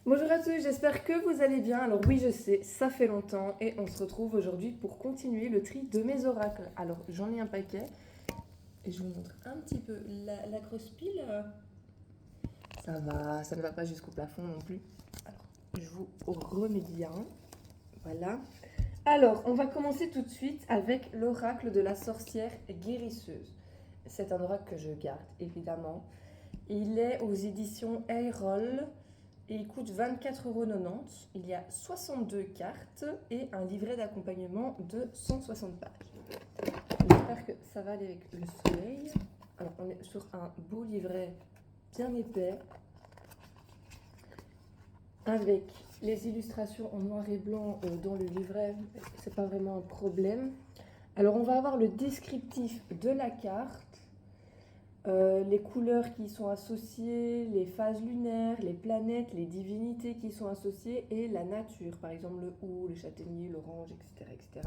Bonjour à tous, j'espère que vous allez bien. Alors oui, je sais, ça fait longtemps et on se retrouve aujourd'hui pour continuer le tri de mes oracles. Alors j'en ai un paquet et je vous montre un petit peu la grosse pile. Ça va, ça ne va pas jusqu'au plafond non plus. Alors je vous remets bien. Voilà. Alors on va commencer tout de suite avec l'oracle de la sorcière guérisseuse. C'est un oracle que je garde évidemment. Il est aux éditions Eyroll. Et il coûte 24,90 €. Il y a 62 cartes et un livret d'accompagnement de 160 pages. J'espère que ça va aller avec le soleil. Alors, on est sur un beau livret bien épais avec les illustrations en noir et blanc dans le livret. C'est pas vraiment un problème. Alors, on va avoir le descriptif de la carte. Les couleurs qui y sont associées, les phases lunaires, les planètes, les divinités qui y sont associées et la nature, par exemple le hou, le châtaignier, l'orange, etc., etc.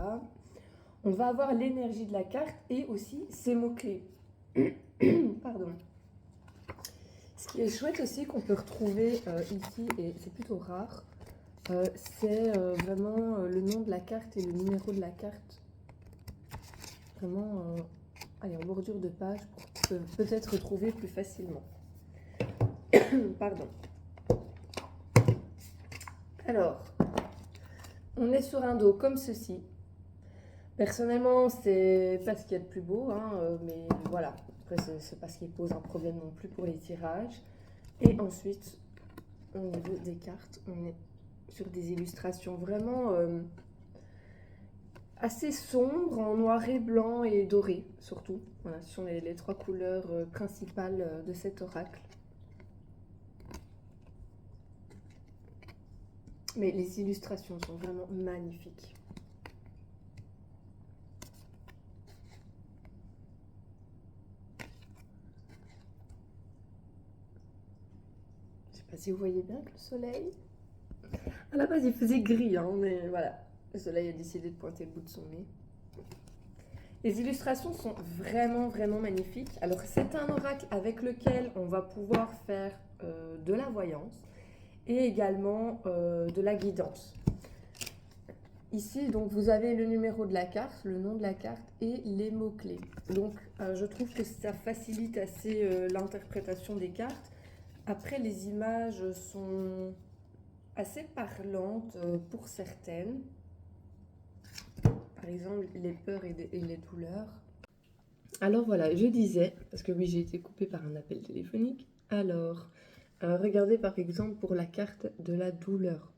On va avoir l'énergie de la carte et aussi ses mots-clés. Pardon. Ce qui est chouette aussi qu'on peut retrouver ici, et c'est plutôt rare, c'est vraiment le nom de la carte et le numéro de la carte. Vraiment allez, en bordure de page pour peut-être retrouver plus facilement. Pardon. Alors, on est sur un dos comme ceci. Personnellement, c'est pas ce qu'il y a de plus beau, hein, mais voilà. Après, c'est pas ce qui pose un problème non plus pour les tirages. Et ensuite, au niveau des cartes, on est sur des illustrations vraiment assez sombres, en noir et blanc et doré, surtout. Voilà, ce sont les trois couleurs principales de cet oracle. Mais les illustrations sont vraiment magnifiques. Je sais pas si vous voyez bien que le soleil... À la base, il faisait gris, hein, mais voilà. Le soleil a décidé de pointer le bout de son nez. Les illustrations sont vraiment, vraiment magnifiques. Alors, c'est un oracle avec lequel on va pouvoir faire de la voyance et également de la guidance. Ici, donc, vous avez le numéro de la carte, le nom de la carte et les mots-clés. Donc, je trouve que ça facilite assez l'interprétation des cartes. Après, les images sont assez parlantes pour certaines. Par exemple, les peurs et les douleurs. Alors voilà, je disais, parce que oui, j'ai été coupée par un appel téléphonique. Alors, regardez par exemple pour la carte de la douleur.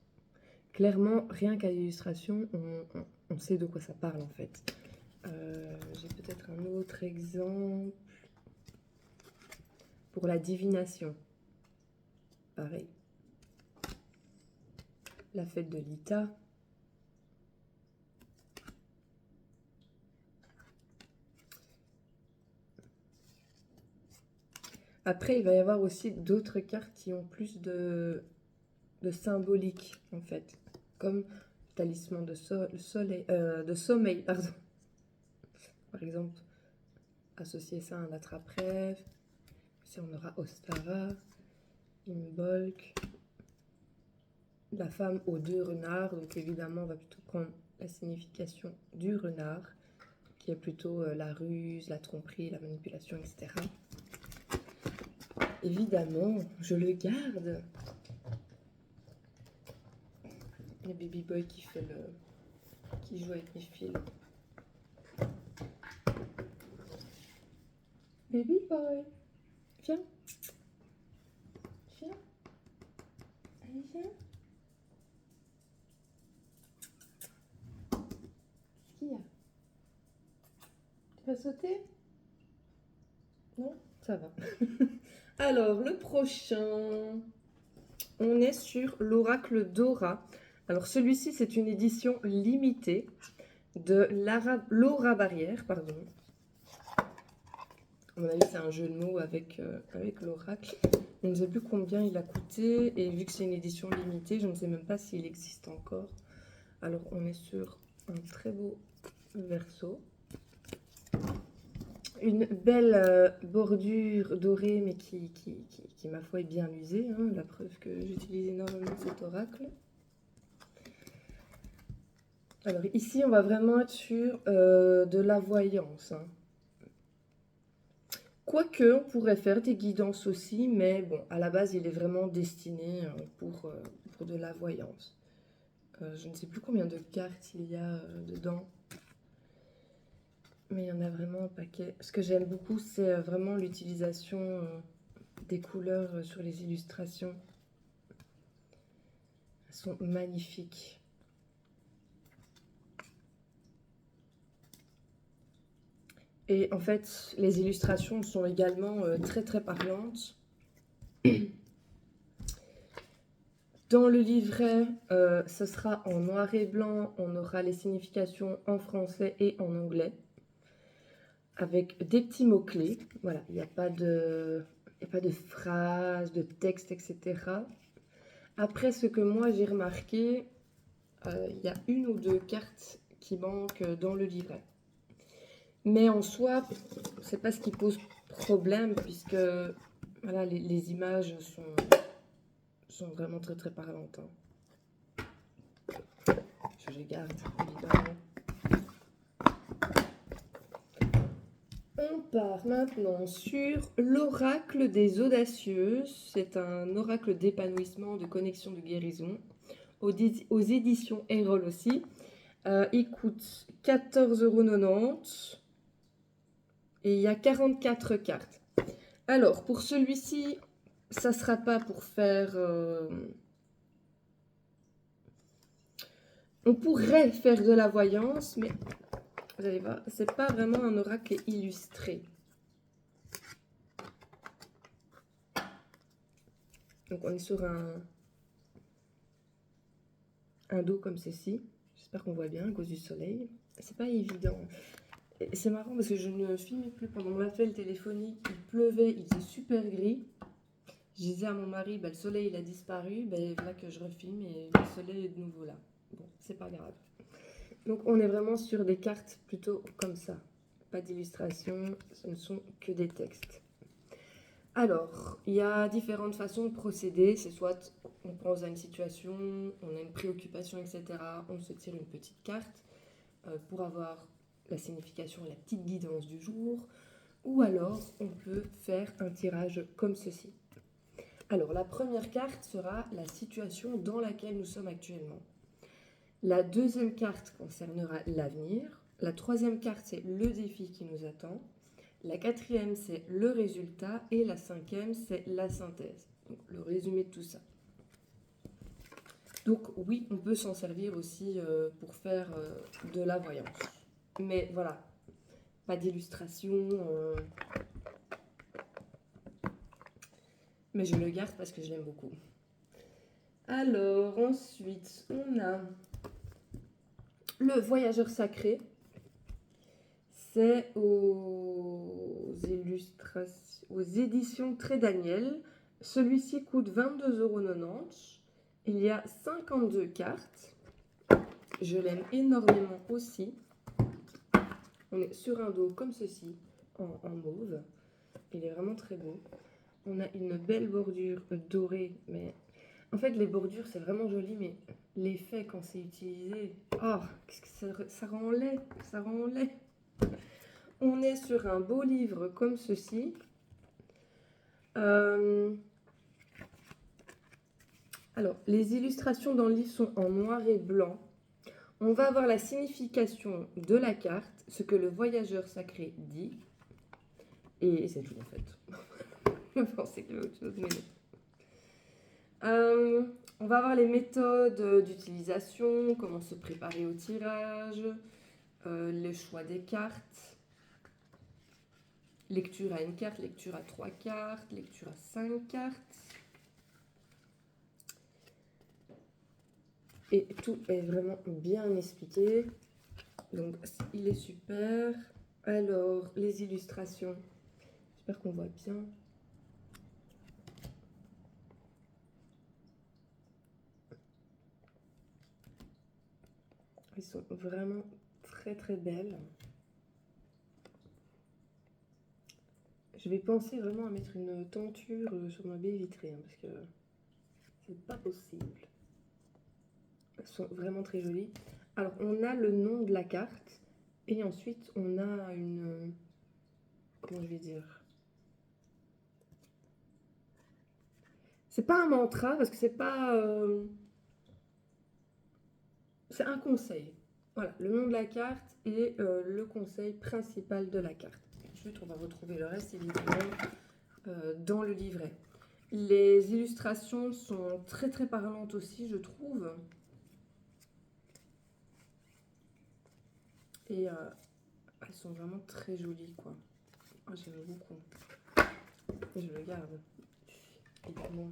Clairement, rien qu'à l'illustration, on sait de quoi ça parle en fait. J'ai peut-être un autre exemple pour la divination. Pareil. La fête de Lita. Après, il va y avoir aussi d'autres cartes qui ont plus de symbolique en fait, comme talisman de sommeil, pardon. Par exemple, associer ça à un attrape-rêve. Ici, on aura Ostara, Imbolc, la femme aux deux renards. Donc évidemment, on va plutôt prendre la signification du renard, qui est plutôt la ruse, la tromperie, la manipulation, etc. Évidemment, je le garde. Le baby boy qui joue avec mes fils. Baby boy, viens. Viens. Allez, viens. Qu'est-ce qu'il y a? Tu vas sauter? Non? Ça va. Alors, le prochain, on est sur l'oracle Dora. Alors, celui-ci, c'est une édition limitée de Laura Barrière, pardon. À mon avis, c'est un jeu de mots avec l'oracle. Je ne sais plus combien il a coûté, et vu que c'est une édition limitée, je ne sais même pas s'il existe encore. Alors, on est sur un très beau verso. Une belle bordure dorée, mais qui, ma foi, est bien usée, hein, la preuve que j'utilise énormément cet oracle. Alors ici, on va vraiment être sur de la voyance, hein. Quoique, on pourrait faire des guidances aussi, mais bon, à la base, il est vraiment destiné pour de la voyance. Je ne sais plus combien de cartes il y a dedans, mais il y en a vraiment un paquet. Ce que j'aime beaucoup, c'est vraiment l'utilisation des couleurs sur les illustrations. Elles sont magnifiques. Et en fait, les illustrations sont également très très parlantes. Dans le livret, ce sera en noir et blanc. On aura les significations en français et en anglais, avec des petits mots-clés. Voilà, il n'y a pas de phrases, de texte, etc. Après, ce que moi j'ai remarqué, il y a une ou deux cartes qui manquent dans le livret. Mais en soi, c'est pas ce qui pose problème, puisque voilà, les images sont vraiment très très parlantes, hein. Je les garde, évidemment. On part maintenant sur l'oracle des audacieuses. C'est un oracle d'épanouissement, de connexion, de guérison, aux éditions Erol aussi. Il coûte 14,90 € et il y a 44 cartes. Alors, pour celui-ci, ça ne sera pas pour faire... On pourrait faire de la voyance, mais vous allez voir, c'est pas vraiment un oracle illustré. Donc on est sur un dos comme ceci. J'espère qu'on voit bien à cause du soleil. C'est pas évident. C'est marrant parce que je ne filme plus pendant mon appel téléphonique. Il pleuvait, il faisait super gris. Je disais à mon mari, bah, le soleil il a disparu. Bah, voilà que je refilme et le soleil est de nouveau là. Bon, c'est pas grave. Donc on est vraiment sur des cartes plutôt comme ça. Pas d'illustration, ce ne sont que des textes. Alors, il y a différentes façons de procéder. C'est soit on pense à une situation, on a une préoccupation, etc. On se tire une petite carte pour avoir la signification, la petite guidance du jour. Ou alors, on peut faire un tirage comme ceci. Alors, la première carte sera la situation dans laquelle nous sommes actuellement. La deuxième carte concernera l'avenir. La troisième carte, c'est le défi qui nous attend. La quatrième, c'est le résultat. Et la cinquième, c'est la synthèse. Donc, le résumé de tout ça. Donc, oui, on peut s'en servir aussi pour faire de la voyance. Mais voilà, pas d'illustration. Mais je le garde parce que je l'aime beaucoup. Alors, ensuite, on a le voyageur sacré. C'est aux éditions Très Daniel. Celui-ci coûte 22,90 €. Il y a 52 cartes. Je l'aime énormément aussi. On est sur un dos comme ceci, en mauve. Il est vraiment très beau. On a une belle bordure dorée, mais en fait les bordures c'est vraiment joli, mais l'effet quand c'est utilisé, oh, qu'est-ce que ça rend laid, ça rend laid. On est sur un beau livre comme ceci. Alors, les illustrations dans le livre sont en noir et blanc. On va avoir la signification de la carte, ce que le voyageur sacré dit. Et c'est tout en fait. Je pensais qu'il y avait autre chose, mais non. On va avoir les méthodes d'utilisation, comment se préparer au tirage, le choix des cartes, lecture à une carte, lecture à 3 cartes, lecture à 5 cartes. Et tout est vraiment bien expliqué. Donc, il est super. Alors, les illustrations. J'espère qu'on voit bien. Elles sont vraiment très très belles. Je vais penser vraiment à mettre une tenture sur ma baie vitrée, hein, parce que c'est pas possible. Elles sont vraiment très jolies. Alors, on a le nom de la carte. Et ensuite, on a une... Comment je vais dire? C'est pas un mantra, parce que c'est pas... c'est un conseil. Voilà, le nom de la carte et le conseil principal de la carte. Ensuite, on va retrouver le reste, évidemment, dans le livret. Les illustrations sont très très parlantes aussi, je trouve. Et elles sont vraiment très jolies, quoi. Oh, j'aime beaucoup. Et je le garde, évidemment.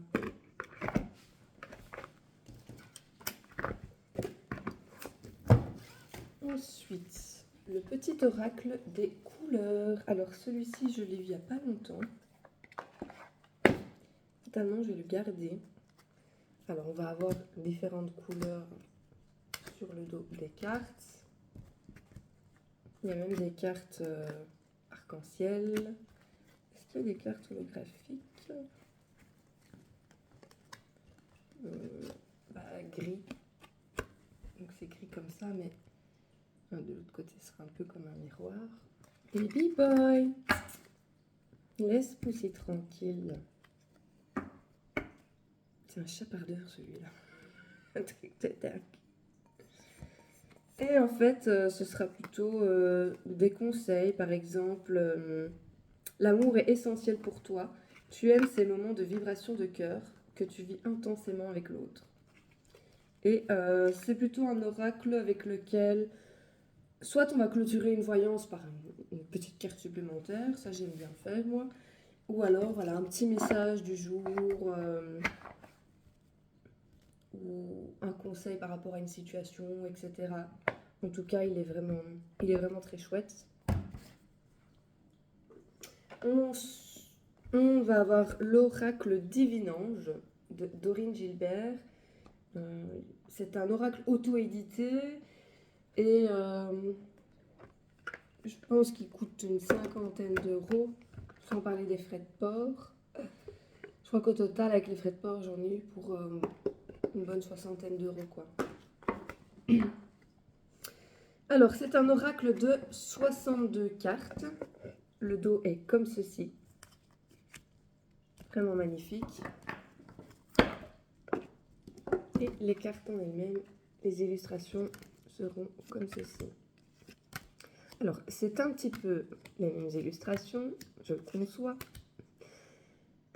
Ensuite, le petit oracle des couleurs. Alors celui-ci, je l'ai vu il n'y a pas longtemps. Finalement, je vais le garder. Alors, on va avoir différentes couleurs sur le dos des cartes. Il y a même des cartes arc-en-ciel. Est-ce qu'il y a des cartes holographiques? Gris. Donc c'est gris comme ça, mais de l'autre côté, ce sera un peu comme un miroir. Baby boy, laisse pousser tranquille. C'est un chapardeur celui-là. Un truc de dingue. Et en fait, ce sera plutôt des conseils. Par exemple, l'amour est essentiel pour toi. Tu aimes ces moments de vibration de cœur que tu vis intensément avec l'autre. Et c'est plutôt un oracle avec lequel, soit on va clôturer une voyance par une petite carte supplémentaire, ça j'aime bien faire moi, ou alors voilà un petit message du jour, ou un conseil par rapport à une situation, etc. En tout cas, il est vraiment très chouette. On va avoir l'oracle Divinange de Dorine Gilbert. C'est un oracle auto-édité et je pense qu'il coûte une 50aine d'euros, sans parler des frais de port. Je crois qu'au total, avec les frais de port, j'en ai eu pour une bonne 60aine d'euros, quoi. Alors, c'est un oracle de 62 cartes. Le dos est comme ceci. Vraiment magnifique. Et les cartes en elles-mêmes, les illustrations seront comme ceci. Alors, c'est un petit peu les mêmes illustrations, je le conçois.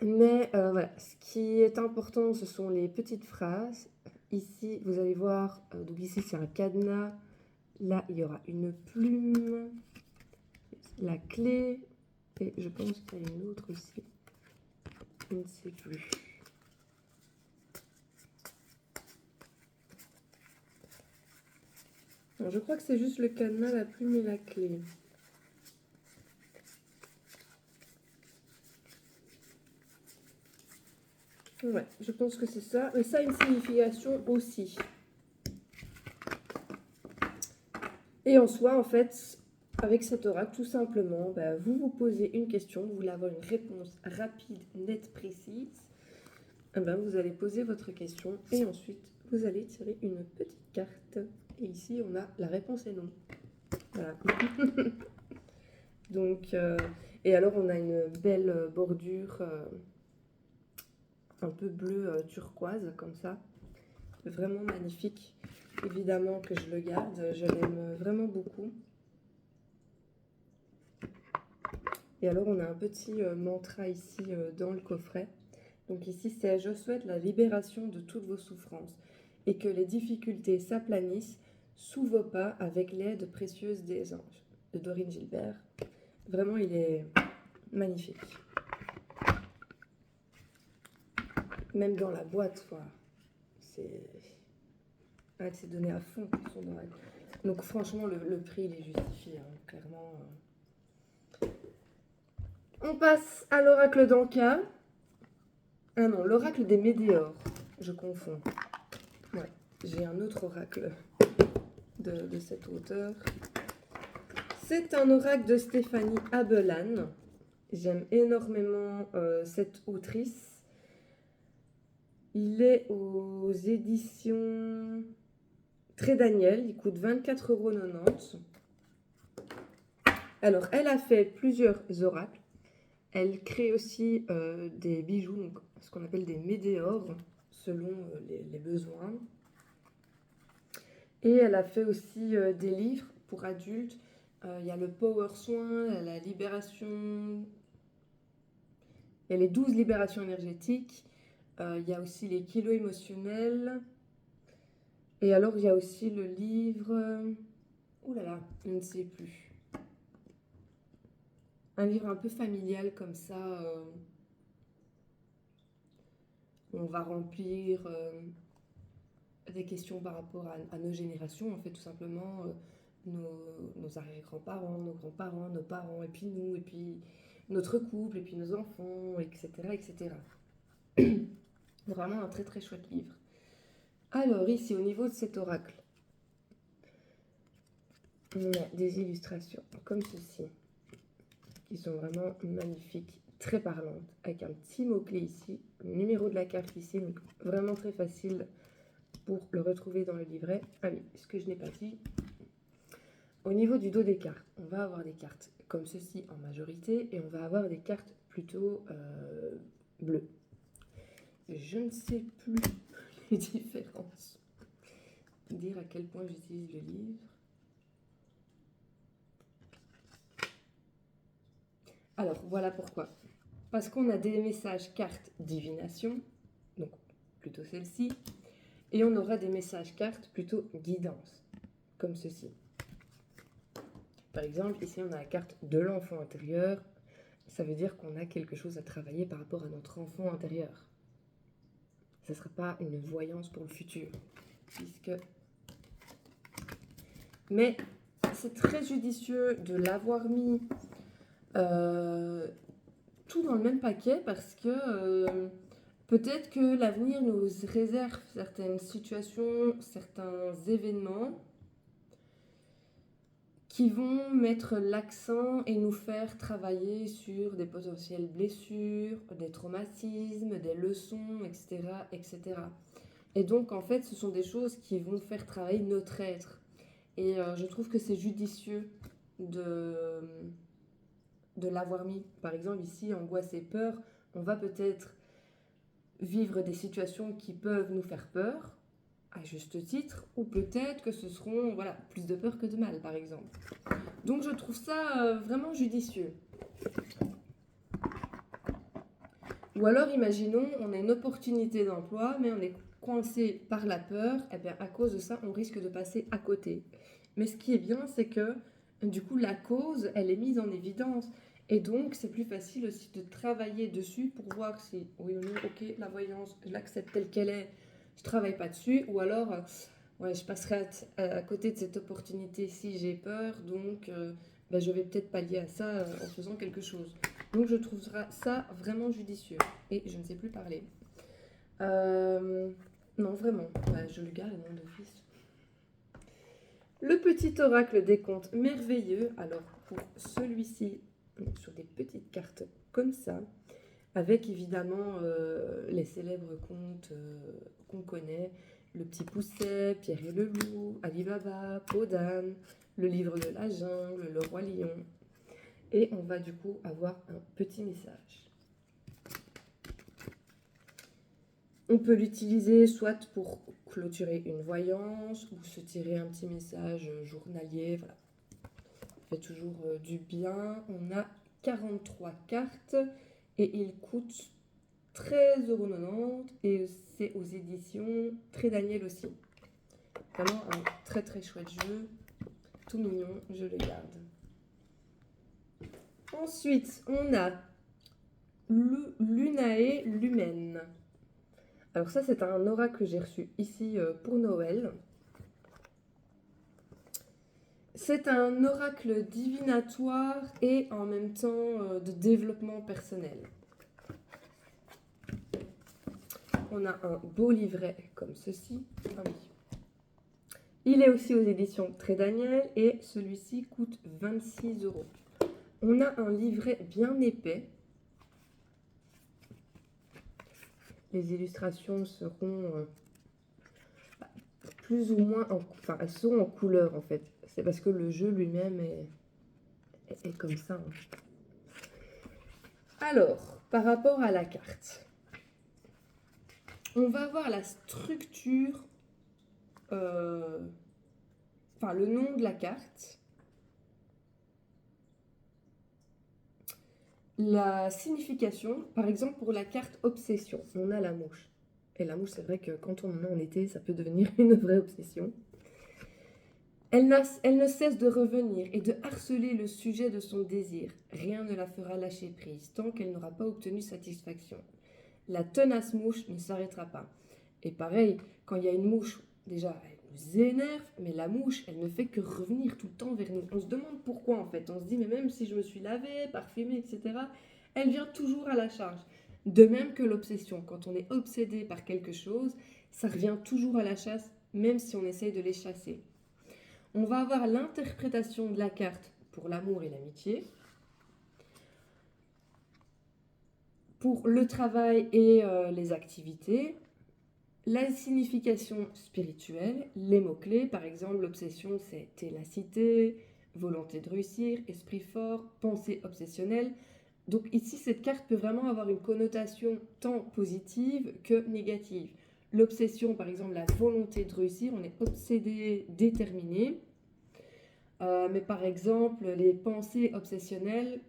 Mais voilà, ce qui est important, ce sont les petites phrases. Ici, vous allez voir, donc ici c'est un cadenas. Là, il y aura une plume, la clé, et je pense qu'il y a une autre ici. Je ne sais plus. Alors, je crois que c'est juste le cadenas, la plume et la clé. Ouais, je pense que c'est ça. Mais ça a une signification aussi. Et en soi, en fait, avec cet oracle, tout simplement, vous vous posez une question, vous voulez avoir une réponse rapide, nette, précise. Vous allez poser votre question et ensuite, vous allez tirer une petite carte. Et ici, on a la réponse est non. Voilà. Donc, et alors, on a une belle bordure un peu bleu turquoise, comme ça. Vraiment magnifique. Évidemment que je le garde, je l'aime vraiment beaucoup. Et alors, on a un petit mantra ici dans le coffret. Donc ici, c'est « Je souhaite la libération de toutes vos souffrances et que les difficultés s'aplanissent sous vos pas avec l'aide précieuse des anges » de Dorine Gilbert. Vraiment, il est magnifique. Même dans la boîte, quoi. C'est donné à fond pour son oreille. Donc franchement, le prix, il est justifié, hein, clairement. On passe à l'oracle d'Anka. Ah non, l'oracle des Médéores. Je confonds. Ouais, j'ai un autre oracle de cet auteur. C'est un oracle de Stéphanie Abelan. J'aime énormément cette autrice. Il est aux éditions Très Daniel. Il coûte 24,90 €. Alors, elle a fait plusieurs oracles. Elle crée aussi des bijoux, donc ce qu'on appelle des médéores, selon les besoins. Et elle a fait aussi des livres pour adultes. Il y a le Power Soin, la libération, il y a les 12 libérations énergétiques. Il y a aussi les kilos émotionnels. Et alors, il y a aussi le livre... Ouh là là, je ne sais plus. Un livre un peu familial comme ça. On va remplir des questions par rapport à nos générations, en fait, tout simplement. Nos arrière-grands-parents, nos grands-parents, nos parents, et puis nous, et puis notre couple, et puis nos enfants, etc., etc. Vraiment un très très chouette livre. Alors ici, au niveau de cet oracle, on a des illustrations comme ceci, qui sont vraiment magnifiques, très parlantes, avec un petit mot-clé ici, le numéro de la carte ici, donc vraiment très facile pour le retrouver dans le livret. Ah oui, ce que je n'ai pas dit. Au niveau du dos des cartes, on va avoir des cartes comme ceci en majorité, et on va avoir des cartes plutôt bleues. Je ne sais plus les différences. Dire à quel point j'utilise le livre. Alors, voilà pourquoi. Parce qu'on a des messages cartes divination, donc plutôt celle-ci, et on aura des messages cartes plutôt guidance, comme ceci. Par exemple, ici, on a la carte de l'enfant intérieur. Ça veut dire qu'on a quelque chose à travailler par rapport à notre enfant intérieur. Ce ne sera pas une voyance pour le futur, puisque... Mais c'est très judicieux de l'avoir mis tout dans le même paquet, parce que peut-être que l'avenir nous réserve certaines situations, certains événements qui vont mettre l'accent et nous faire travailler sur des potentielles blessures, des traumatismes, des leçons, etc., etc. Et donc, en fait, ce sont des choses qui vont faire travailler notre être. Et je trouve que c'est judicieux de l'avoir mis. Par exemple, ici, angoisse et peur, on va peut-être vivre des situations qui peuvent nous faire peur, à juste titre, ou peut-être que ce seront plus de peur que de mal, par exemple. Donc je trouve ça vraiment judicieux. Ou alors, imaginons, on a une opportunité d'emploi, mais on est coincé par la peur, et bien à cause de ça, on risque de passer à côté. Mais ce qui est bien, c'est que du coup, la cause, elle est mise en évidence. Et donc, c'est plus facile aussi de travailler dessus pour voir si, oui ou non, ok, la voyance, je l'accepte telle qu'elle est, je travaille pas dessus, ou alors, je passerai à côté de cette opportunité si j'ai peur, donc je vais peut-être pallier à ça en faisant quelque chose. Donc, je trouve ça vraiment judicieux. Et je ne sais plus parler. Non, vraiment, je le garde mon office. Le petit oracle des contes merveilleux. Alors, pour celui-ci, sur des petites cartes comme ça, avec évidemment les célèbres contes qu'on connaît, Le Petit Poucet, Pierre et le Loup, Ali Baba, Peau d'âne, Le Livre de la Jungle, Le Roi Lion. Et on va du coup avoir un petit message. On peut l'utiliser soit pour clôturer une voyance ou se tirer un petit message journalier. Voilà. Ça fait toujours du bien. On a 43 cartes et il coûte 13,90 € et c'est aux éditions Très Daniel aussi. Vraiment un très très chouette jeu. Tout mignon, je le garde. Ensuite, on a Lunae Lumen. Alors ça, c'est un oracle que j'ai reçu ici pour Noël. C'est un oracle divinatoire et en même temps de développement personnel. On a un beau livret comme ceci. Ah oui. Il est aussi aux éditions Très Daniel et celui-ci coûte 26 €. On a un livret bien épais. Les illustrations seront plus ou moins, enfin elles sont en couleur en fait. C'est parce que le jeu lui-même est comme ça. Hein. Alors, par rapport à la carte, on va avoir la structure, enfin le nom de la carte, la signification, par exemple pour la carte obsession, on a la mouche. Et la mouche, c'est vrai que quand on en a en été, ça peut devenir une vraie obsession. Elle ne cesse de revenir et de harceler le sujet de son désir. Rien ne la fera lâcher prise tant qu'elle n'aura pas obtenu satisfaction. La tenace mouche ne s'arrêtera pas. Et pareil, quand il y a une mouche, déjà, elle nous énerve, mais la mouche, elle ne fait que revenir tout le temps vers nous. On se demande pourquoi en fait. On se dit, mais même si je me suis lavée, parfumée, etc., elle vient toujours à la charge. De même que l'obsession. Quand on est obsédé par quelque chose, ça revient toujours à la chasse, même si on essaye de les chasser. On va avoir l'interprétation de la carte pour l'amour et l'amitié, pour le travail et les activités, la signification spirituelle, les mots-clés, par exemple l'obsession c'est ténacité, volonté de réussir, esprit fort, pensée obsessionnelle. Donc ici cette carte peut vraiment avoir une connotation tant positive que négative. L'obsession par exemple la volonté de réussir, on est obsédé, déterminé. Mais par exemple, les pensées obsessionnelles,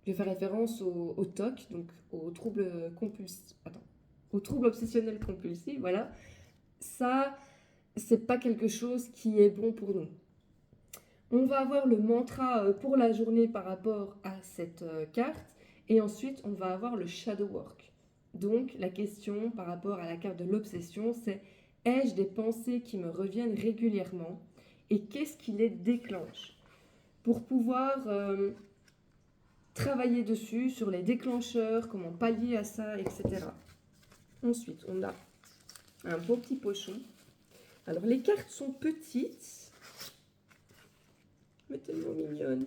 je fais référence au TOC, donc au trouble compulsif. Attends, au trouble obsessionnel compulsif, voilà. Ça, c'est pas quelque chose qui est bon pour nous. On va avoir le mantra pour la journée par rapport à cette carte, et ensuite on va avoir le shadow work. Donc la question par rapport à la carte de l'obsession, c'est ai-je des pensées qui me reviennent régulièrement et qu'est-ce qui les déclenche pour pouvoir travailler dessus, sur les déclencheurs, comment pallier à ça, etc. Ensuite, on a un beau petit pochon. Alors, les cartes sont petites, mais tellement mignonnes.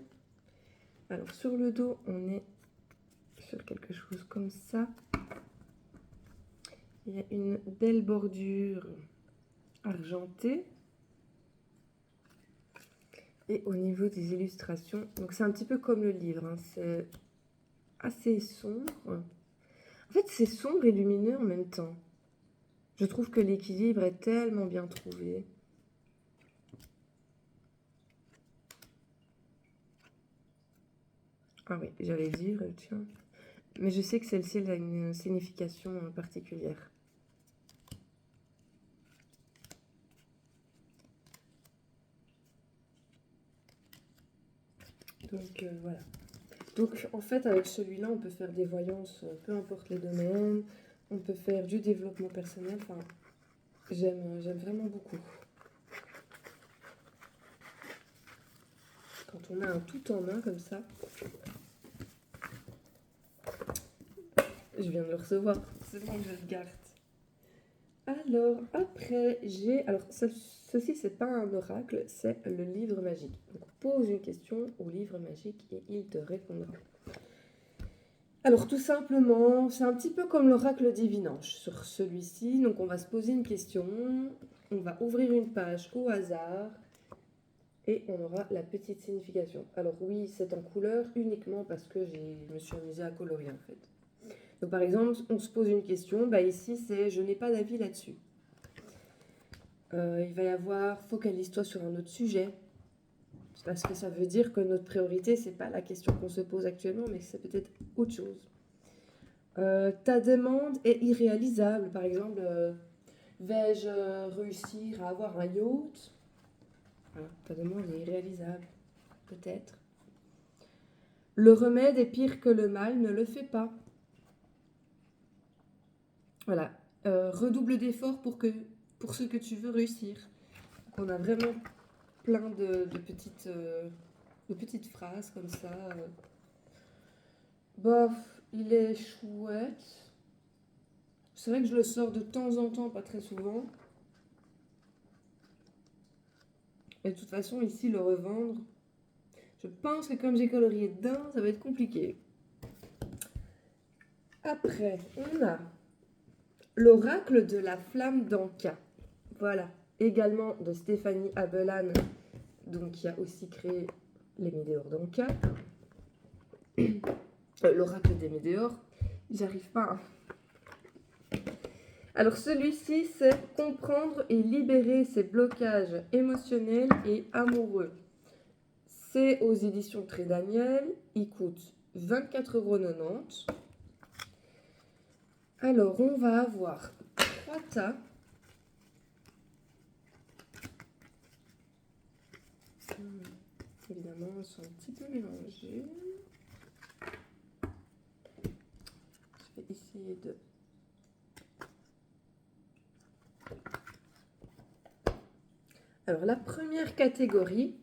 Alors, sur le dos, on est sur quelque chose comme ça. Il y a une belle bordure argentée. Et au niveau des illustrations, donc c'est un petit peu comme le livre, hein, c'est assez sombre. En fait, c'est sombre et lumineux en même temps. Je trouve que l'équilibre est tellement bien trouvé. Ah oui, j'allais dire, tiens. Mais je sais que celle-ci a une signification particulière. Donc voilà. Donc en fait, avec celui-là, on peut faire des voyances, peu importe les domaines. On peut faire du développement personnel. Enfin, j'aime vraiment beaucoup. Quand on a un tout en main comme ça. Je viens de le recevoir. C'est bon, je le garde. Alors, après, j'ai... Alors, ceci, c'est pas un oracle, c'est le livre magique. Donc, pose une question au livre magique et il te répondra. Alors, tout simplement, c'est un petit peu comme l'oracle divinange sur celui-ci. Donc, on va se poser une question, on va ouvrir une page au hasard et on aura la petite signification. Alors, oui, c'est en couleur uniquement parce que je me suis amusée à colorier, en fait. Donc, par exemple, on se pose une question. Bah, ici, c'est « Je n'ai pas d'avis là-dessus ». Il va y avoir « Focalise-toi sur un autre sujet ». Parce que ça veut dire que notre priorité, c'est pas la question qu'on se pose actuellement, mais c'est peut-être autre chose. Ta demande est irréalisable. Par exemple, vais-je réussir à avoir un yacht? Voilà, ta demande est irréalisable, peut-être. Le remède est pire que le mal, ne le fais pas. Voilà. Redouble d'efforts pour ce que tu veux réussir. Donc on a vraiment plein de petites phrases comme ça. Bof, il est chouette. C'est vrai que je le sors de temps en temps, pas très souvent. Et de toute façon, ici, le revendre, Je pense que comme j'ai colorié dedans, ça va être compliqué. Après, on a l'oracle de la flamme d'Anka. Voilà, également de Stéphanie Abelan, donc qui a aussi créé les Médéors d'Anka. L'oracle des Médéors, j'arrive pas. Alors celui-ci, c'est comprendre et libérer ses blocages émotionnels et amoureux. C'est aux éditions Très Daniel, il coûte 24,90 €. Alors, on va avoir 3 tas. Évidemment, ils sont un petit peu mélangés. Je vais essayer de... Alors, la première catégorie,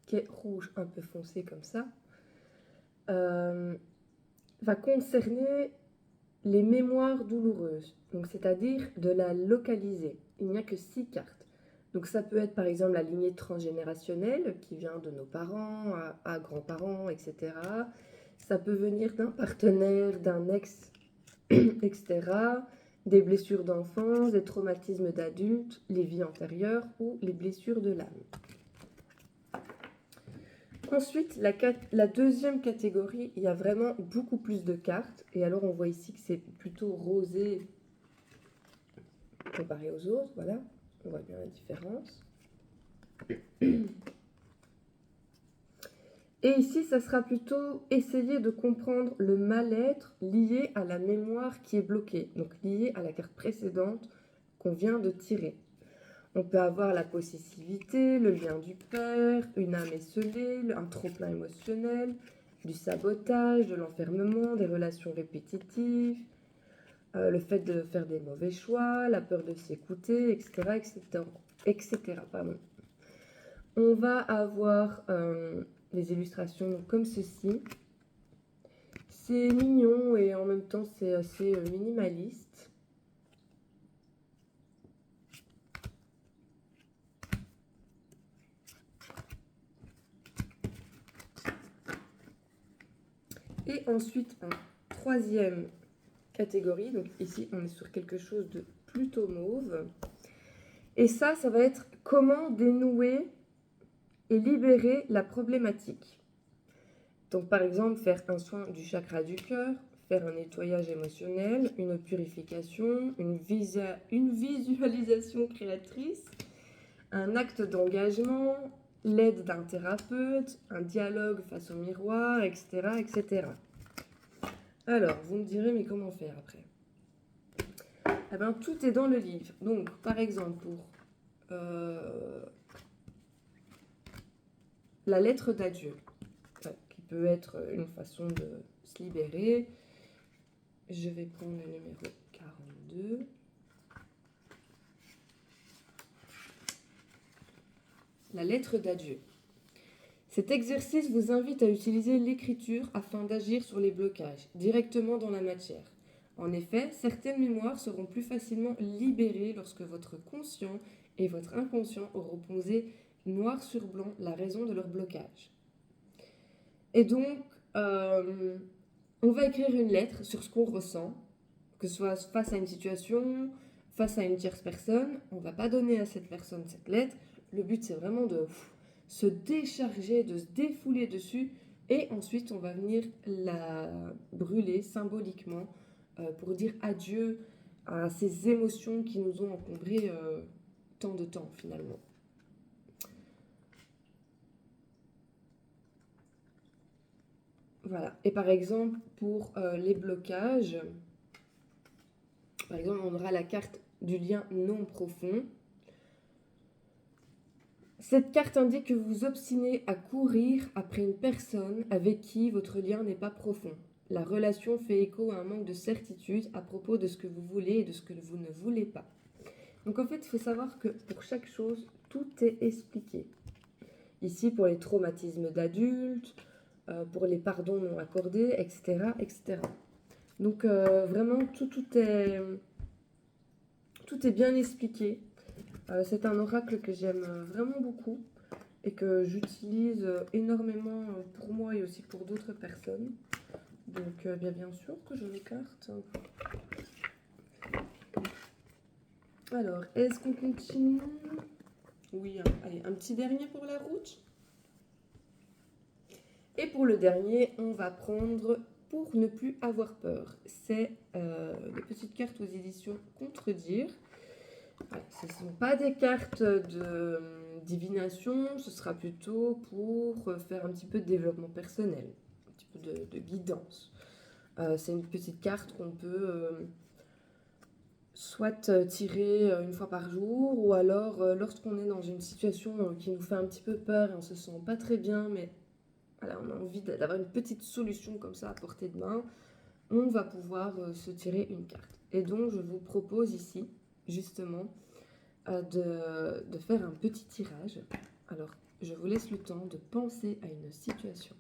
qui est rouge un peu foncé comme ça, va concerner les mémoires douloureuses, donc c'est-à-dire de la localiser. Il n'y a que 6 cartes. Donc ça peut être par exemple la lignée transgénérationnelle qui vient de nos parents à grands-parents, etc. Ça peut venir d'un partenaire, d'un ex, etc. Des blessures d'enfance, des traumatismes d'adultes, les vies antérieures ou les blessures de l'âme. Ensuite, la deuxième catégorie, il y a vraiment beaucoup plus de cartes. Et alors, on voit ici que c'est plutôt rosé comparé aux autres. Voilà, on voit bien la différence. Et ici, ça sera plutôt essayer de comprendre le mal-être lié à la mémoire qui est bloquée. Donc, lié à la carte précédente qu'on vient de tirer. On peut avoir la possessivité, le lien du père, une âme esselée, un trop-plein émotionnel, du sabotage, de l'enfermement, des relations répétitives, le fait de faire des mauvais choix, la peur de s'écouter, etc. etc. Pardon. On va avoir des illustrations comme ceci. C'est mignon et en même temps c'est assez minimaliste. Et ensuite, en troisième catégorie, donc ici on est sur quelque chose de plutôt mauve. Et ça va être comment dénouer et libérer la problématique. Donc par exemple, faire un soin du chakra du cœur, faire un nettoyage émotionnel, une purification, une visualisation créatrice, un acte d'engagement, l'aide d'un thérapeute, un dialogue face au miroir, etc., etc. Alors, vous me direz, mais comment faire après ? Eh bien, tout est dans le livre. Donc, par exemple, pour la lettre d'adieu, qui peut être une façon de se libérer, je vais prendre le numéro 42. La lettre d'adieu. Cet exercice vous invite à utiliser l'écriture afin d'agir sur les blocages, directement dans la matière. En effet, certaines mémoires seront plus facilement libérées lorsque votre conscient et votre inconscient auront posé noir sur blanc la raison de leur blocage. Et donc, on va écrire une lettre sur ce qu'on ressent, que ce soit face à une situation, face à une tierce personne. On ne va pas donner à cette personne cette lettre. Le but, c'est vraiment de se décharger, de se défouler dessus. Et ensuite, on va venir la brûler symboliquement pour dire adieu à ces émotions qui nous ont encombré tant de temps, finalement. Voilà. Et par exemple, pour les blocages, par exemple, on aura la carte du lien non profond. Cette carte indique que vous vous obstinez à courir après une personne avec qui votre lien n'est pas profond. La relation fait écho à un manque de certitude à propos de ce que vous voulez et de ce que vous ne voulez pas. Donc en fait, il faut savoir que pour chaque chose, tout est expliqué. Ici, pour les traumatismes d'adultes, pour les pardons non accordés, etc. etc. Donc vraiment, tout est bien expliqué. C'est un oracle que j'aime vraiment beaucoup. et que j'utilise énormément pour moi et aussi pour d'autres personnes. Donc bien sûr que je l'écarte. Alors, est-ce qu'on continue? Oui, allez, un petit dernier pour la route. Et pour le dernier, on va prendre Pour ne plus avoir peur. C'est des petites cartes aux éditions Contredire. Voilà, ce ne sont pas des cartes de divination, ce sera plutôt pour faire un petit peu de développement personnel, un petit peu de guidance. C'est une petite carte qu'on peut soit tirer une fois par jour, ou alors lorsqu'on est dans une situation qui nous fait un petit peu peur et on se sent pas très bien, mais voilà, on a envie d'avoir une petite solution comme ça à portée de main, on va pouvoir se tirer une carte. Et donc je vous propose ici, justement, de faire un petit tirage. Alors, je vous laisse le temps de penser à une situation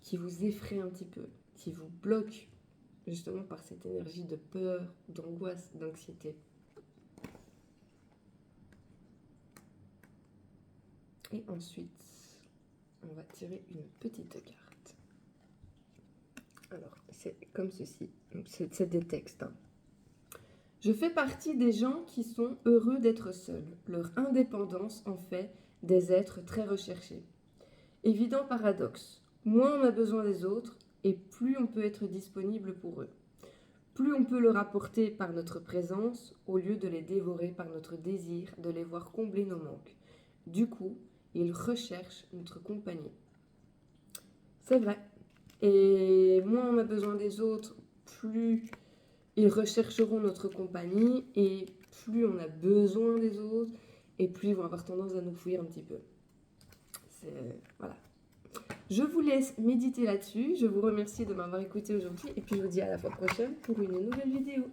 qui vous effraie un petit peu, qui vous bloque justement par cette énergie de peur, d'angoisse, d'anxiété. Et ensuite, on va tirer une petite carte. Alors, c'est comme ceci. C'est des textes. Je fais partie des gens qui sont heureux d'être seuls. Leur indépendance en fait des êtres très recherchés. Évident paradoxe. Moins on a besoin des autres et plus on peut être disponible pour eux. Plus on peut leur apporter par notre présence au lieu de les dévorer par notre désir de les voir combler nos manques. Du coup, ils recherchent notre compagnie. C'est vrai. Et moins on a besoin des autres, plus ils rechercheront notre compagnie, et plus on a besoin des autres, et plus ils vont avoir tendance à nous fuir un petit peu. Voilà. Je vous laisse méditer là-dessus. Je vous remercie de m'avoir écouté aujourd'hui, et puis je vous dis à la fois prochaine pour une nouvelle vidéo.